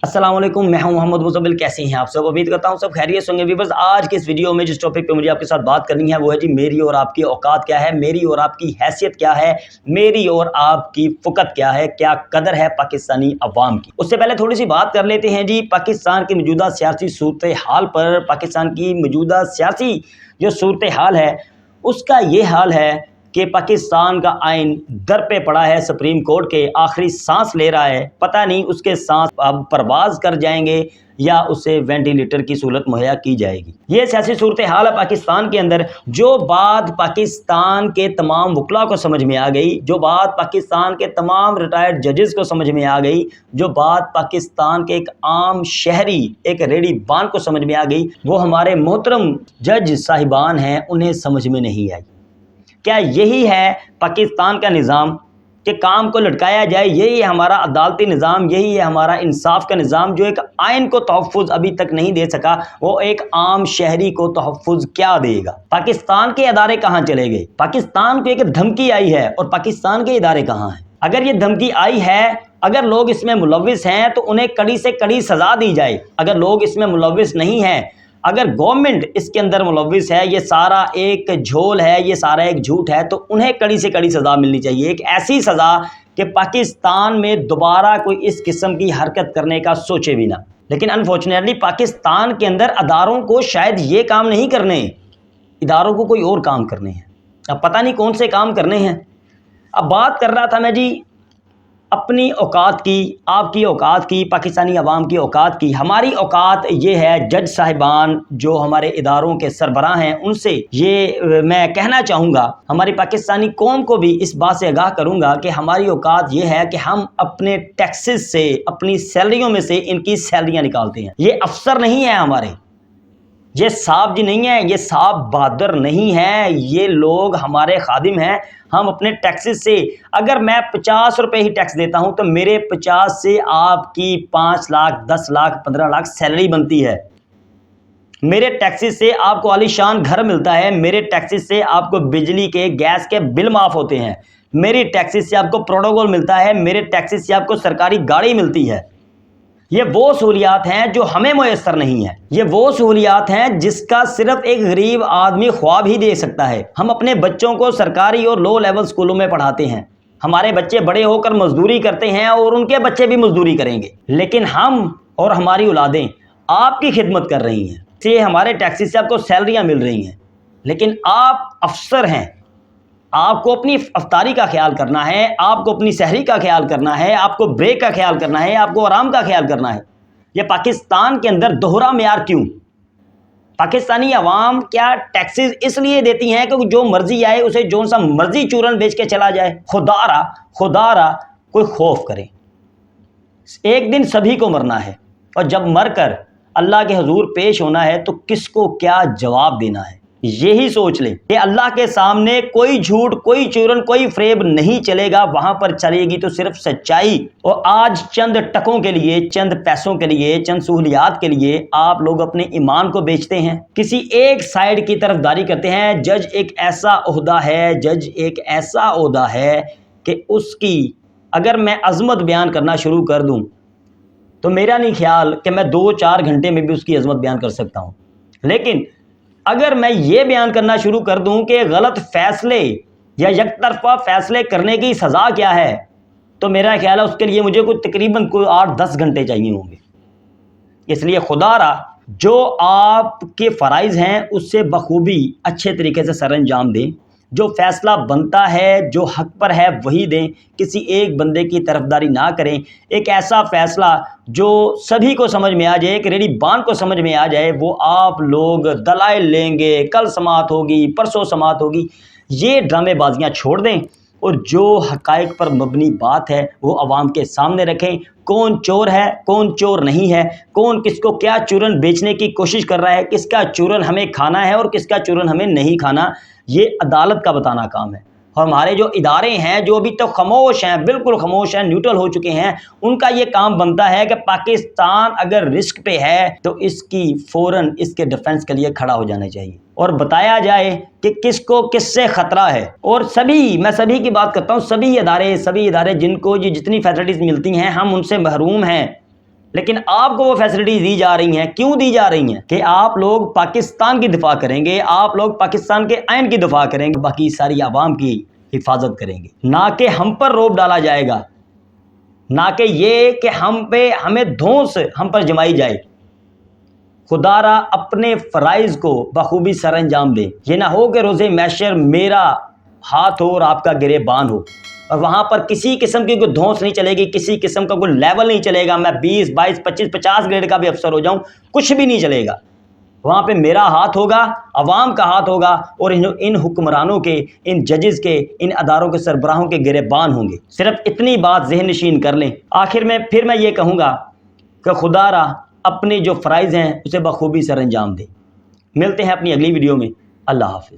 अस्सलाम वालेकुम, मैं हूं मोहम्मद मुज़म्मिल। कैसे हैं आप सब? उम्मीद करता हूं सब खैरियत से होंगे। व्यूअर्स, आज के इस वीडियो में जिस टॉपिक पे मुझे आपके साथ बात करनी है वो है जी मेरी और आपकी औकात क्या है, मेरी और आपकी हैसियत क्या है, मेरी और आपकी फ़ुकत क्या है, क्या कदर है पाकिस्तानी अवाम की। उससे पहले थोड़ी सी बात कर लेते हैं जी पाकिस्तान की मौजूदा सियासी सूरत हाल पर। पाकिस्तान की मौजूदा सियासी जो सूरत हाल है उसका ये हाल है कि पाकिस्तान का आइन दर पे पड़ा है, सुप्रीम कोर्ट के आखिरी सांस ले रहा है। पता नहीं उसके सांस अब परवाज कर जाएंगे या उसे वेंटिलेटर की सहूलत मुहैया की जाएगी। ये सियासी सूरत हाल है पाकिस्तान के अंदर। जो बात पाकिस्तान के तमाम वकला को समझ में आ गई, जो बात पाकिस्तान के तमाम रिटायर्ड जजेस को समझ में आ गई, जो बात पाकिस्तान के एक आम शहरी, एक रेडी बान को समझ में आ गई, वो हमारे मोहतरम जज साहिबान हैं, उन्हें समझ में नहीं आई। क्या यही है पाकिस्तान का निज़ाम कि काम को लटकाया जाए? यही है हमारा अदालती निज़ाम, यही है हमारा इंसाफ का निज़ाम। जो एक आइन को तहफ़्फ़ुज़ अभी तक नहीं दे सका, वो एक आम शहरी को तहफ़्फ़ुज़ क्या देगा? पाकिस्तान के इदारे कहाँ चले गए? पाकिस्तान को एक धमकी आई है और पाकिस्तान के इदारे कहाँ हैं? अगर ये धमकी आई है, अगर लोग इसमें मुलव्विस हैं तो उन्हें कड़ी से कड़ी सज़ा दी जाए। अगर लोग इसमें मुलव्विस नहीं हैं, अगर गवर्नमेंट इसके अंदर मुलव्विस है, ये सारा एक झोल है, ये सारा एक झूठ है, तो उन्हें कड़ी से कड़ी सज़ा मिलनी चाहिए। एक ऐसी सज़ा कि पाकिस्तान में दोबारा कोई इस किस्म की हरकत करने का सोचे भी ना। लेकिन अनफॉर्चुनेटली पाकिस्तान के अंदर अदारों को शायद ये काम नहीं करने, इदारों को कोई और काम करने हैं। अब पता नहीं कौन से काम करने हैं। अब बात कर रहा था मैं जी अपनी औकात की, आपकी औकात की, पाकिस्तानी अवाम की औकात की। हमारी औकात ये है, जज साहिबान जो हमारे इदारों के सरबराह हैं उनसे ये मैं कहना चाहूँगा, हमारी पाकिस्तानी कौम को भी इस बात से आगाह करूँगा कि हमारी औकात ये है कि हम अपने टैक्सेस से, अपनी सैलरियों में से इनकी सैलरियाँ निकालते हैं। ये अफसर नहीं है हमारे, ये साहब जी नहीं है, ये साहब बहादुर नहीं है, ये लोग हमारे खादिम हैं। हम अपने टैक्सेस से, अगर मैं 50 रुपये ही टैक्स देता हूं तो मेरे 50 से आपकी 5 लाख, 10 लाख, 15 लाख सैलरी बनती है। मेरे टैक्सेस से आपको आलीशान घर मिलता है, मेरे टैक्सेस से आपको बिजली के, गैस के बिल माफ़ होते हैं, मेरे टैक्सेस से आपको प्रोटोकॉल मिलता है, मेरे टैक्सेस से आपको सरकारी गाड़ी मिलती है। ये वो सहूलियात हैं जो हमें मुयस्सर नहीं है। ये वो सहूलियात हैं जिसका सिर्फ एक गरीब आदमी ख्वाब ही देख सकता है। हम अपने बच्चों को सरकारी और लो लेवल स्कूलों में पढ़ाते हैं। हमारे बच्चे बड़े होकर मजदूरी करते हैं और उनके बच्चे भी मजदूरी करेंगे, लेकिन हम और हमारी औलादें आपकी खिदमत कर रही हैं। इसलिए हमारे टैक्सी से आपको सैलरियाँ मिल रही हैं, लेकिन आप अफसर हैं। आपको अपनी अफ्तारी का ख्याल करना है, आपको अपनी सहरी का ख्याल करना है, आपको ब्रेक का ख्याल करना है, आपको आराम का ख्याल करना है। ये पाकिस्तान के अंदर दोहरा मेयार क्यों? पाकिस्तानी अवाम क्या टैक्सेस इसलिए देती हैं कि जो मर्जी आए उसे जो सा मर्जी चूरन बेच के चला जाए? खुदारा कोई खौफ करे। एक दिन सभी को मरना है और जब मरकर अल्लाह के हुजूर पेश होना है तो किसको क्या जवाब देना है? यही सोच ले कि अल्लाह के सामने कोई झूठ, कोई चूरन, कोई फ्रेब नहीं चलेगा। वहां पर चलेगी तो सिर्फ सच्चाई। और आज चंद टकों के लिए, चंद पैसों के लिए, चंद सहूलियात के लिए आप लोग अपने ईमान को बेचते हैं, किसी एक साइड की तरफदारी करते हैं। जज एक ऐसा ओहदा है, जज एक ऐसा ओहदा है कि उसकी अगर मैं अजमत बयान करना शुरू कर दूं तो मेरा नहीं ख्याल कि मैं 2-4 घंटे में भी उसकी अजमत बयान कर सकता हूं। लेकिन अगर मैं ये बयान करना शुरू कर दूं कि गलत फैसले या यकतरफा फैसले करने की सज़ा क्या है, तो मेरा ख्याल है उसके लिए मुझे तकरीबन 8-10 घंटे चाहिए होंगे। इसलिए खुदारा जो आपके फ़राइज़ हैं उससे बखूबी अच्छे तरीके से सरअंजाम दें। जो फैसला बनता है, जो हक पर है वही दें, किसी एक बंदे की तरफदारी ना करें। एक ऐसा फैसला जो सभी को समझ में आ जाए, एक रेडी बान को समझ में आ जाए, वो आप लोग दलाइल लेंगे, कल समात होगी, परसों समात होगी। ये ड्रामेबाजियाँ छोड़ दें और जो हक़ाइक़ पर मबनी बात है वो अवाम के सामने रखें। कौन चोर है, कौन चोर नहीं है, कौन किसको क्या चूरन बेचने की कोशिश कर रहा है, किसका चूरन हमें खाना है और किसका चूरन हमें नहीं खाना, ये अदालत का बताना काम है। और हमारे जो इदारे हैं जो अभी तक खामोश हैं, बिल्कुल खामोश हैं, न्यूट्रल हो चुके हैं, उनका ये काम बनता है कि पाकिस्तान अगर रिस्क पे है तो इसकी फ़ौरन इसके डिफेंस के लिए खड़ा हो जाना चाहिए और बताया जाए कि किसको किससे ख़तरा है। और सभी, मैं सभी की बात करता हूँ, सभी इदारे जिनको ये जितनी फैसिलिटीज़ मिलती हैं हम उनसे महरूम हैं। لیکن آپ کو وہ فیسلٹیز دی جا رہی ہیں. کیوں دی جا رہی ہیں؟ کہ آپ لوگ پاکستان کی دفاع کریں گے، آپ لوگ پاکستان کے آئین کی دفاع کریں گے، باقی ساری عوام کی حفاظت کریں گے. نہ کہ ہم پر روب ڈالا جائے گا، نہ کہ یہ کہ ہمیں دھونس ہم پر جمائی جائے. خدا را اپنے فرائض کو بخوبی سر انجام دے. یہ نہ ہو کہ روز محشر میرا ہاتھ ہو اور آپ کا گریبان ہو، اور وہاں پر کسی قسم کی کوئی دھونس نہیں چلے گی، کسی قسم کا کوئی لیول نہیں چلے گا. میں 20 22 25 50 گریڈ کا بھی افسر ہو جاؤں، کچھ بھی نہیں چلے گا. وہاں پہ میرا ہاتھ ہوگا، عوام کا ہاتھ ہوگا، اور ان حکمرانوں کے، ان ججز کے، ان اداروں کے سربراہوں کے گریبان ہوں گے. صرف اتنی بات ذہن نشین کر لیں. آخر میں پھر میں یہ کہوں گا کہ خدا را اپنے جو فرائض ہیں اسے بخوبی سر انجام دے. ملتے ہیں اپنی اگلی ویڈیو میں. اللہ حافظ.